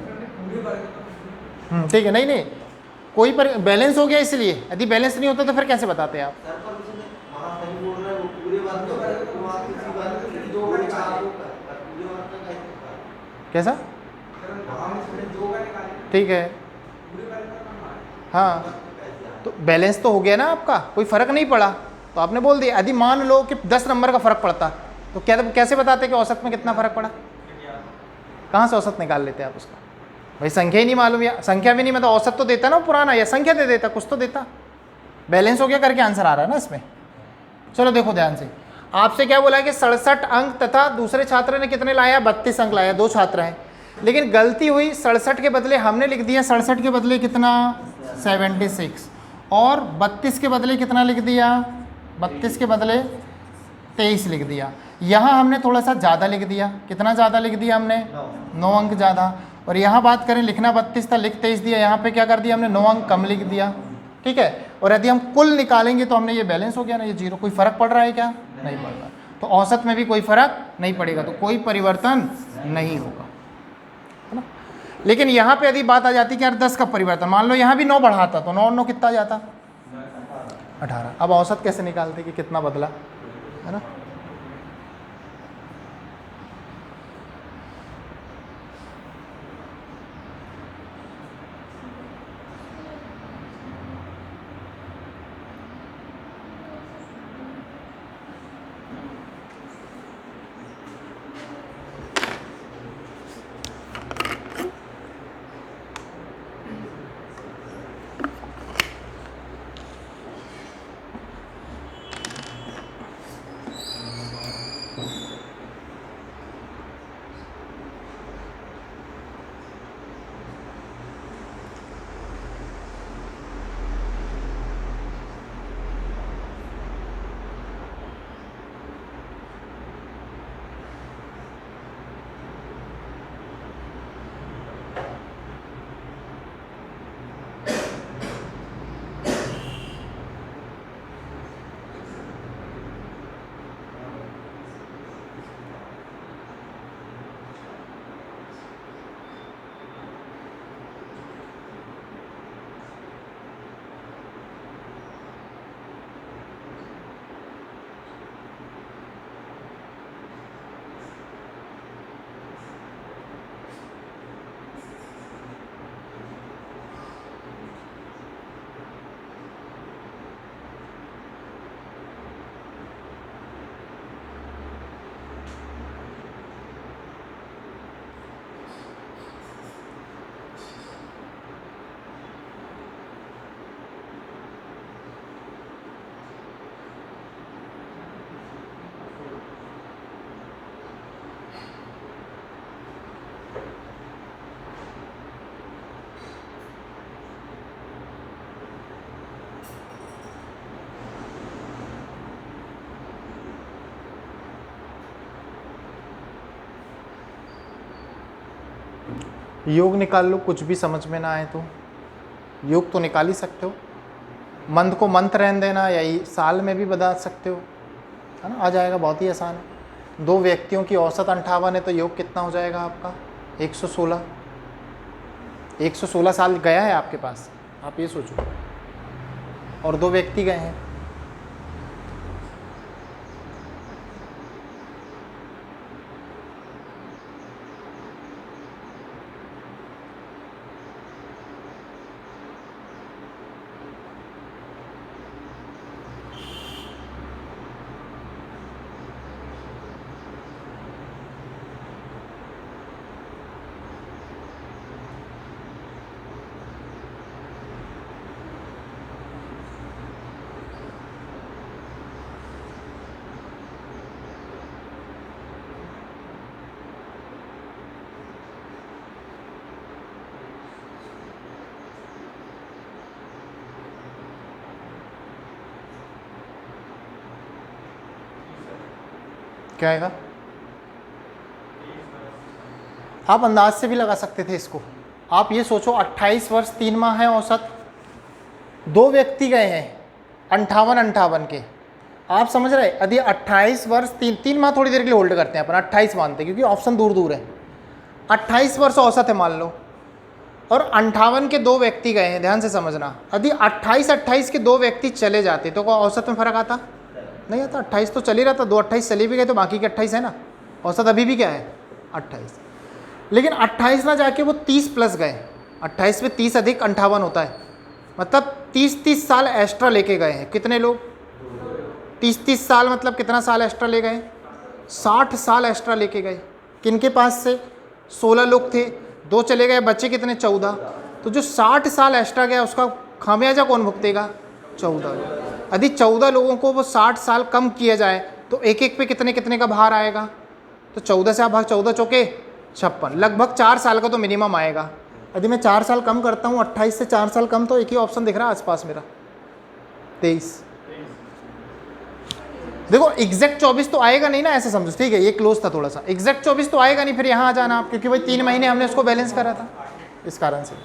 ठीक है, नहीं नहीं कोई बैलेंस हो गया, इसलिए यदि बैलेंस नहीं होता तो फिर कैसे बताते आप? कैसा? ठीक है, हाँ, तो बैलेंस तो हो गया ना आपका, कोई फर्क नहीं पड़ा, तो आपने बोल दिया। यदि मान लो कि 10 नंबर का फर्क पड़ता तो क्या, कैसे बताते कि औसत में कितना फर्क पड़ा? कहाँ से औसत निकाल लेते आप उसका? भाई संख्या ही नहीं मालूम, या संख्या भी नहीं, मतलब औसत तो देता ना पुराना, या संख्या दे देता, कुछ तो देता। बैलेंस हो गया करके आंसर आ रहा है ना इसमें। चलो देखो ध्यान से, आपसे क्या बोला है कि 67 अंक, तथा दूसरे छात्र ने कितने लाया, 32 अंक लाया, 2 छात्र हैं। लेकिन गलती हुई, 67 के बदले हमने लिख दिया, 67 के बदले कितना, 76, और 32 के बदले कितना लिख दिया, 32 के बदले 23 लिख दिया। यहाँ हमने थोड़ा सा ज़्यादा लिख दिया, कितना ज़्यादा लिख दिया हमने, 9 अंक ज़्यादा। और यहाँ बात करें, लिखना 32 था, लिख 23 दिया, यहाँ पे क्या कर दिया हमने, 9 अंक कम लिख दिया। ठीक है, और यदि हम कुल निकालेंगे तो हमने ये बैलेंस हो गया ना, ये जीरो। कोई फर्क पड़ रहा है क्या? नहीं पड़ रहा। तो औसत में भी कोई फर्क नहीं पड़ेगा, तो कोई परिवर्तन नहीं होगा, है ना। लेकिन यहाँ पे यदि बात आ जाती कि यार 10 का परिवर्तन, मान लो यहाँ भी 9 बढ़ाता तो 9 और 9 कितना जाता, 18। अब औसत कैसे निकालते कि कितना बदला, है ना। योग निकाल लो, कुछ भी समझ में ना आए तो योग तो निकाल ही सकते हो। मंथ को मंथ रहने देना, या साल में भी बता सकते हो, है ना, आ जाएगा, बहुत ही आसान है। 2 व्यक्तियों की औसत 58 है तो योग कितना हो जाएगा आपका 116। 116 साल गया है आपके पास, आप ये सोचो, और 2 व्यक्ति गए हैं। क्या आएगा? आप अंदाज से भी लगा सकते थे इसको। आप ये सोचो 28 वर्ष 3 माह है औसत, 2 व्यक्ति गए हैं 58 के। आप समझ रहे? यदि 28 वर्ष 3 माह थोड़ी देर के लिए होल्ड करते हैं अपन, 28 मानते हैं क्योंकि ऑप्शन दूर दूर है। 28 वर्ष औसत है मान लो, और 58 के 2 व्यक्ति गए हैं, ध्यान से समझना। यदि 28 के 2 व्यक्ति चले जाते तो क्या औसत में फर्क आता? नहीं आता। 28 तो चल ही रहा था, 2 28 चले भी गए तो बाकी के 28 है ना, औसत अभी भी क्या है 28। लेकिन 28 ना जाके वो 30 प्लस गए, 28 में 30 अधिक 58 होता है, मतलब 30 साल एक्स्ट्रा लेके गए हैं। कितने लोग? 30 साल, मतलब कितना साल एक्स्ट्रा ले गए? 60 साल एक्स्ट्रा लेके गए। किनके पास से? 16 लोग थे, 2 चले गए, बच्चे कितने? 14। तो जो 60 साल एक्स्ट्रा गया उसका खामियाजा कौन भुगतेगा? 14 लोग। यदि 14 लोगों को वो 60 साल कम किया जाए तो एक एक पे कितने कितने का भार आएगा? तो 14 से आप भाग 14 चौके 56, लगभग 4 साल का तो मिनिमम आएगा। यदि मैं 4 साल कम करता हूँ, 28 से 4 साल कम, तो एक ही ऑप्शन दिख रहा है आसपास मेरा, 23। देखो एग्जैक्ट 24 तो आएगा नहीं ना, ऐसे समझो, ठीक है, ये क्लोज था थोड़ा सा। एग्जैक्ट 24 तो आएगा नहीं, फिर यहाँ आ जाना आप, क्योंकि भाई 3 महीने हमने उसको बैलेंस करा था, इस कारण से,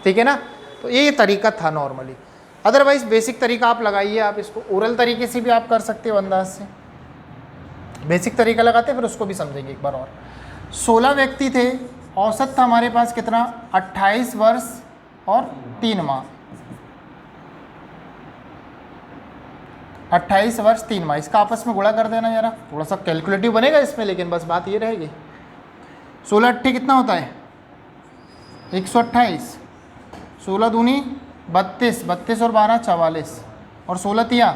ठीक है ना। तो ये तरीका था नॉर्मली। अदरवाइज बेसिक तरीका आप लगाइए, आप इसको ओरल तरीके से भी आप कर सकते हो अंदाज से। बेसिक तरीका लगाते हैं, फिर उसको भी समझेंगे एक बार और। 16 व्यक्ति थे, औसत था हमारे पास कितना? 28 वर्ष और 3 माह। 28 वर्ष 3 माह, इसका आपस में गुणा कर देना जरा, थोड़ा सा कैलकुलेटिव बनेगा इसमें, लेकिन बस बात ये रहेगी। 16 अट्ठे कितना होता है? 128। 16 दूनी 32, 32 और 12 44, और 16 तिया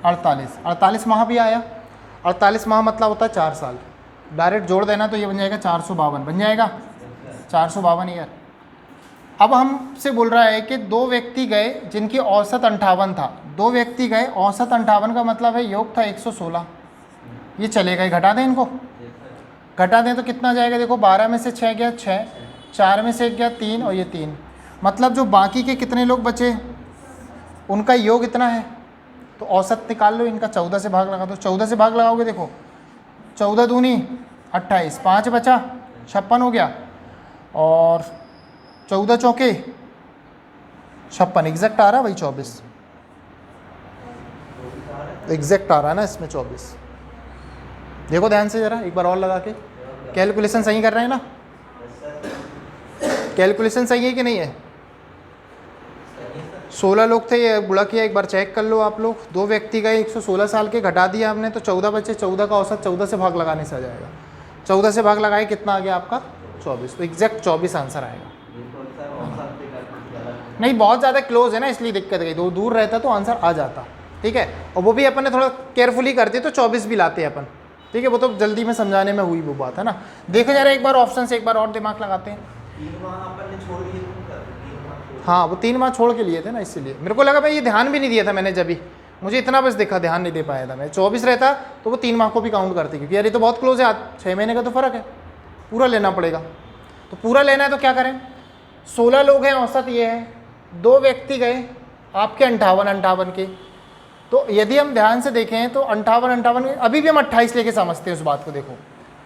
48। 48 माह भी आया। 48 माह मतलब होता है 4 साल। डायरेक्ट जोड़ देना तो ये बन जाएगा 452, बन जाएगा 452 ईयर। अब हमसे बोल रहा है कि 2 व्यक्ति गए जिनकी औसत 58 था, 2 व्यक्ति गए, औसत 58 का मतलब है योग था 116। ये चले गए, घटा दें इनको, घटा दें तो कितना जाएगा? देखो 12 में से 6 गया 6, 4 में से 1 गया 3, और ये 3, मतलब जो बाकी के कितने लोग बचे उनका योग इतना है। तो औसत निकाल लो इनका, 14 से भाग लगा दो। 14 से भाग लगाओगे, देखो 14 दूनी 28, 5 बचा 56 हो गया, और 14 चौके 56, एग्जैक्ट आ रहा है भाई 24, एग्जैक्ट आ रहा है ना इसमें 24। देखो ध्यान से जरा एक बार और लगा के, कैलकुलेशन सही कर रहे हैं ना? कैलकुलेशन सही है कि नहीं है? 16 लोग थे, ये गुणा किया, एक बार चेक कर लो आप लोग। 2 व्यक्ति गए, 116 साल के, घटा दिया हमने तो 14 बचे। 14 का औसत 14 से भाग लगाने से आ जाएगा। 14 से भाग लगाए कितना आ गया आपका? 24। तो एग्जैक्ट 24 आंसर आएगा। नहीं, बहुत ज़्यादा क्लोज है ना, इसलिए दिक्कत गई। दूर रहता तो आंसर आ जाता, ठीक है। और वो भी अपन ने थोड़ा केयरफुली करते तो 24 भी लाते अपन, ठीक है। वो तो जल्दी में समझाने में हुई वो बात है ना। देखो जरा एक बार ऑप्शन से एक बार और दिमाग लगाते हैं। 3 माह अपन ने छोड़ दिए, हाँ, वो 3 माह छोड़ के लिए थे ना, इसीलिए मेरे को लगा भाई ये ध्यान भी नहीं दिया था मैंने, जब भी मुझे इतना बस देखा, ध्यान नहीं दे पाया था मैं। 24 रहता तो वो 3 माह को भी काउंट करते, क्योंकि यार ये तो बहुत क्लोज है, 6 महीने का तो फ़र्क है, पूरा लेना पड़ेगा। तो पूरा लेना है तो क्या करें? 16 लोग हैं, औसत ये है, 2 व्यक्ति गए आपके 58 के। तो यदि हम ध्यान से देखें तो 58 अभी भी हम 28 लेके समझते हैं उस बात को। देखो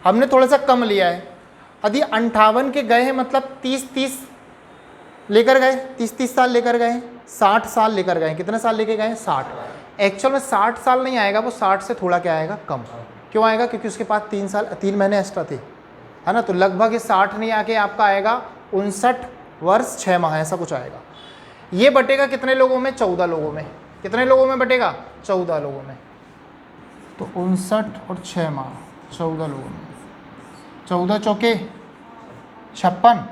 हमने थोड़ा सा कम लिया है। यदि 58 के गए हैं मतलब 30 लेकर गए, 30 साल लेकर गए, 60 साल लेकर गए। कितने साल लेके गए? 60। एक्चुअल में 60 साल नहीं आएगा, वो 60 से थोड़ा क्या आएगा? कम। क्यों आएगा? क्योंकि उसके पास 3 महीने एक्स्ट्रा थे, है ना। तो लगभग ये 60 नहीं आके आपका आएगा 59 वर्ष 6 माह, ऐसा कुछ आएगा। ये बटेगा कितने लोगों में? 14 लोगों में। कितने लोगों में बटेगा? 14 लोगों में। तो 59 और 6 माह 14 लोगों में, 14 चौके 56,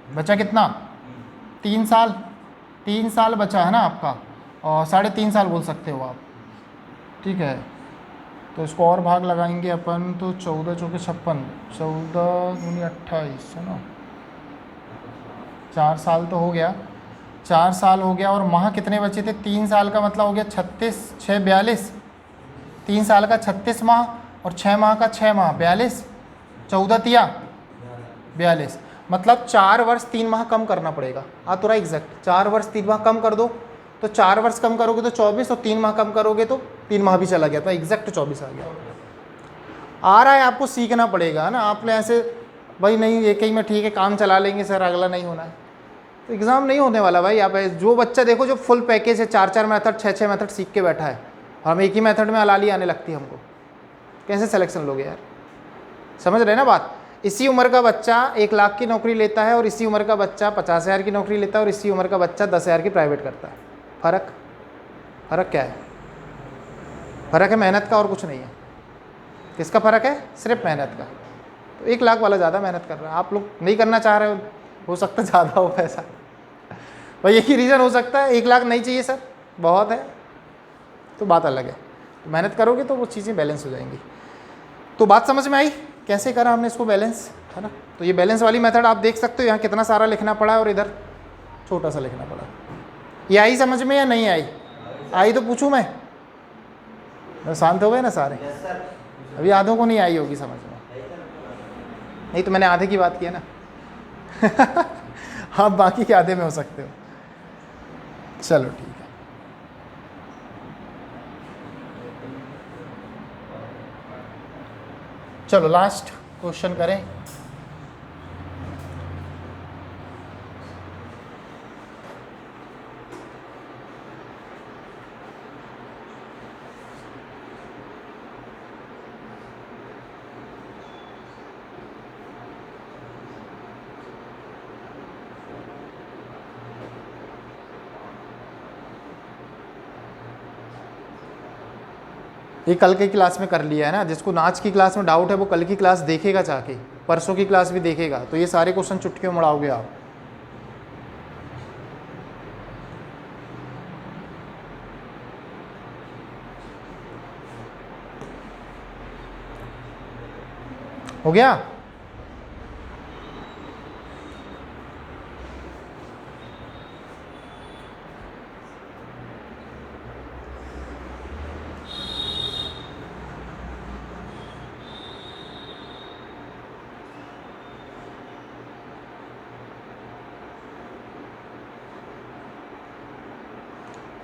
बचा कितना? 3 साल। 3 साल बचा है ना आपका, और 3.5 साल बोल सकते हो आप, ठीक है। तो इसको और भाग लगाएंगे अपन, तो 14 चौके 56, 14 दूनी 28, है ना। 4 साल तो हो गया, 4 साल हो गया। और माह कितने बचे थे? 3 साल का मतलब हो गया 36, 6 42। 3 साल का 36 माह और 6 माह का 6 माह 42, 14 तिया 42। मतलब 4 वर्ष 3 माह कम करना पड़ेगा। थोड़ा एग्जैक्ट 4 वर्ष 3 माह कम कर दो, तो 4 वर्ष कम करोगे तो 24, और 3 माह कम करोगे तो 3 माह भी चला गया, तो एग्जैक्ट 24 आ गया। आ रहा है, आपको सीखना पड़ेगा, है ना। आपने ऐसे भाई नहीं एक ही में ठीक है काम चला लेंगे सर, अगला नहीं होना है, तो एग्ज़ाम नहीं होने वाला भाई। आप जो बच्चा देखो जो फुल पैकेज है, 4 मेथड 6 मेथड सीख के बैठा है, हम एक ही मेथड में हलाली आने लगती है हमको, कैसे सिलेक्शन लोगे यार? समझ रहे ना बात? इसी उम्र का बच्चा 1 लाख की नौकरी लेता है, और इसी उम्र का बच्चा 50,000 की नौकरी लेता है, और इसी उम्र का बच्चा 10,000 की प्राइवेट करता है। फ़र्क क्या है? फ़र्क है मेहनत का, और कुछ नहीं है। किसका फ़र्क है? सिर्फ मेहनत का। तो 1 लाख वाला ज़्यादा मेहनत कर रहा है, आप लोग नहीं करना चाह रहे हो सकता है ज़्यादा हो पैसा, भाई एक ही रीज़न हो सकता है, 1 लाख नहीं चाहिए सर, बहुत है, तो बात अलग है। तो मेहनत करोगे तो वो चीज़ें बैलेंस हो जाएंगी। तो बात समझ में आई कैसे करा हमने इसको बैलेंस, है ना। तो ये बैलेंस वाली मेथड आप देख सकते हो, यहाँ कितना सारा लिखना पड़ा है और इधर छोटा सा लिखना पड़ा। ये आई समझ में या नहीं आई? आई तो पूछूं मैं? शांत हो गए ना सारे? अभी आधों को नहीं आई होगी समझ में, नहीं तो मैंने आधे की बात की है ना। आप बाकी के आधे में हो सकते हो। चलो ठीक है। चलो लास्ट क्वेश्चन करें। ये कल की क्लास में कर लिया है ना, जिसको आज की क्लास में डाउट है वो कल की क्लास देखेगा, जाके परसों की क्लास भी देखेगा, तो ये सारे क्वेश्चन चुटकियों में उड़ाओगे आप। हो गया?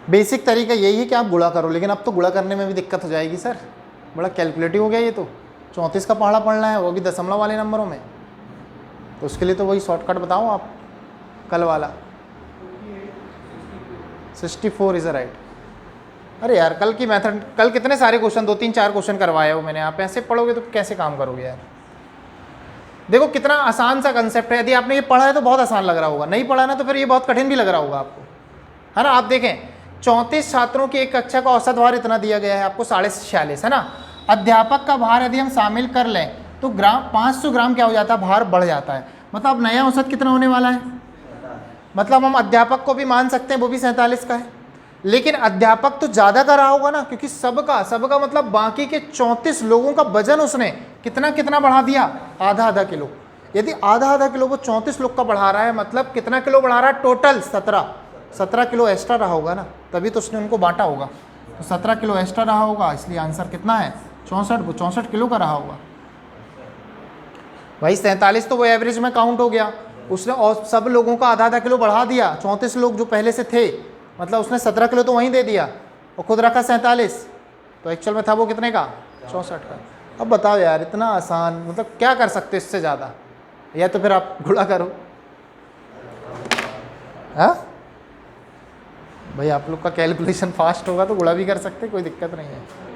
बेसिक तरीका यही है कि आप गुणा करो, लेकिन अब तो गुणा करने में भी दिक्कत हो जाएगी सर, बड़ा कैलकुलेटिव हो गया ये तो। 34 का पहाड़ा पढ़ना है, वो भी दशमलव वाले नंबरों में, तो उसके लिए तो वही शॉर्टकट बताओ आप, कल वाला 64 इज़ राइट। अरे यार कल की मेथड, कल कितने सारे क्वेश्चन 2-3-4 क्वेश्चन करवाए हो मैंने, आप ऐसे पढ़ोगे तो कैसे काम करोगे यार? देखो कितना आसान सा कंसेप्ट है, यदि आपने ये पढ़ा है तो बहुत आसान लग रहा होगा, नहीं पढ़ा ना तो फिर ये बहुत कठिन भी लग रहा होगा आपको, है ना। आप देखें 34 छात्रों की एक कक्षा का औसत भार इतना दिया गया है आपको 46.5, है ना। अध्यापक का भार यदि हम शामिल कर लें तो 500 ग्राम क्या हो जाता है? भार बढ़ जाता है। मतलब नया औसत कितना होने वाला है? मतलब हम अध्यापक को भी मान सकते हैं, वो भी 47 का है, लेकिन अध्यापक तो ज़्यादा का रहा होगा ना, क्योंकि सबका मतलब बाकी के 34 लोगों का वजन उसने कितना बढ़ा दिया? आधा किलो। यदि आधा किलो वो 34 लोग का बढ़ा रहा है, मतलब कितना किलो बढ़ा रहा है? टोटल 17 किलो एक्स्ट्रा रहा होगा ना, तभी तो उसने उनको बांटा होगा। तो 17 किलो एक्स्ट्रा रहा होगा, इसलिए आंसर कितना है? 64 किलो का रहा होगा भाई। 47 तो वो एवरेज में काउंट हो गया, उसने और सब लोगों का आधा किलो बढ़ा दिया। 34 लोग जो पहले से थे, मतलब उसने 17 किलो तो वहीं दे दिया और खुद रखा 47, तो एक्चुअल में था वो कितने का? 64 का। अब बताओ यार, इतना आसान, मतलब क्या कर सकते इससे ज़्यादा? या तो फिर आप गुणा करो, हाँ भाई आप लोग का कैलकुलेशन फास्ट होगा तो गुणा भी कर सकते, कोई दिक्कत नहीं है।